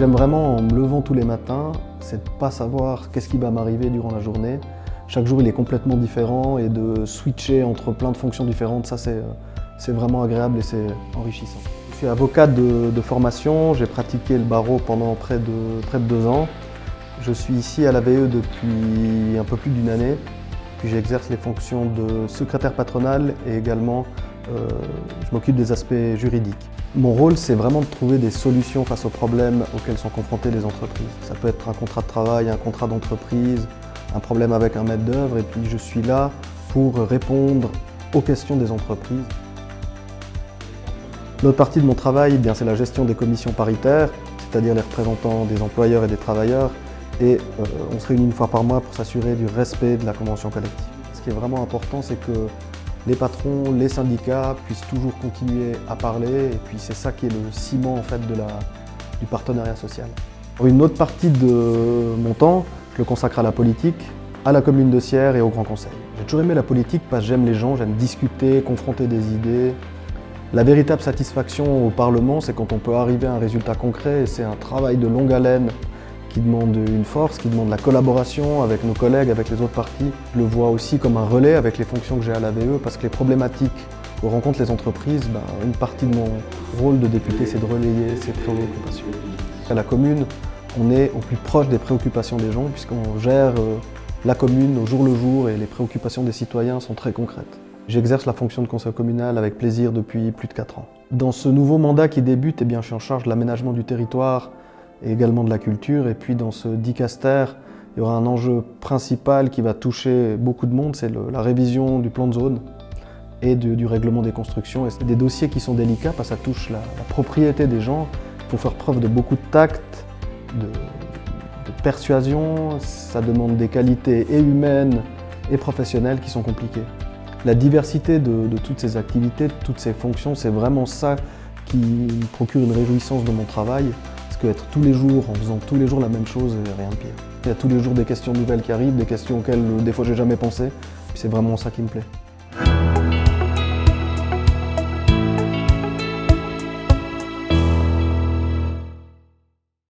j'aime vraiment en me levant tous les matins, c'est de ne pas savoir qu'est-ce qui va m'arriver durant la journée. Chaque jour il est complètement différent et de switcher entre plein de fonctions différentes, ça c'est vraiment agréable et c'est enrichissant. Je suis avocat de formation, j'ai pratiqué le barreau pendant près de 2 ans. Je suis ici à l'AVE depuis un peu plus d'1 année, puis j'exerce les fonctions de secrétaire patronal et également je m'occupe des aspects juridiques. Mon rôle, c'est vraiment de trouver des solutions face aux problèmes auxquels sont confrontées les entreprises. Ça peut être un contrat de travail, un contrat d'entreprise, un problème avec un maître d'œuvre, et puis je suis là pour répondre aux questions des entreprises. L'autre partie de mon travail, c'est la gestion des commissions paritaires, c'est-à-dire les représentants des employeurs et des travailleurs, et on se réunit 1 fois par mois pour s'assurer du respect de la convention collective. Ce qui est vraiment important, c'est que les patrons, les syndicats puissent toujours continuer à parler, et puis c'est ça qui est le ciment en fait du partenariat social. Une autre partie de mon temps, je le consacre à la politique, à la commune de Sierre et au Grand Conseil. J'ai toujours aimé la politique parce que j'aime les gens, j'aime discuter, confronter des idées. La véritable satisfaction au Parlement, c'est quand on peut arriver à un résultat concret, et c'est un travail de longue haleine qui demande une force, qui demande la collaboration avec nos collègues, avec les autres partis. Je le vois aussi comme un relais avec les fonctions que j'ai à l'AVE, parce que les problématiques que rencontrent les entreprises, une partie de mon rôle de député, c'est de relayer ces préoccupations. À la commune, on est au plus proche des préoccupations des gens, puisqu'on gère la commune au jour le jour, et les préoccupations des citoyens sont très concrètes. J'exerce la fonction de conseiller communal avec plaisir depuis plus de 4 ans. Dans ce nouveau mandat qui débute, je suis en charge de l'aménagement du territoire et également de la culture. Et puis dans ce dicaster, il y aura un enjeu principal qui va toucher beaucoup de monde, c'est la révision du plan de zone et du règlement des constructions. Et c'est des dossiers qui sont délicats parce que ça touche la propriété des gens. Il faut faire preuve de beaucoup de tact, de persuasion. Ça demande des qualités et humaines et professionnelles qui sont compliquées. La diversité de toutes ces activités, de toutes ces fonctions, c'est vraiment ça qui me procure une réjouissance de mon travail. Parce qu'être tous les jours, en faisant tous les jours la même chose, rien de pire. Il y a tous les jours des questions nouvelles qui arrivent, des questions auxquelles des fois j'ai jamais pensé. C'est vraiment ça qui me plaît.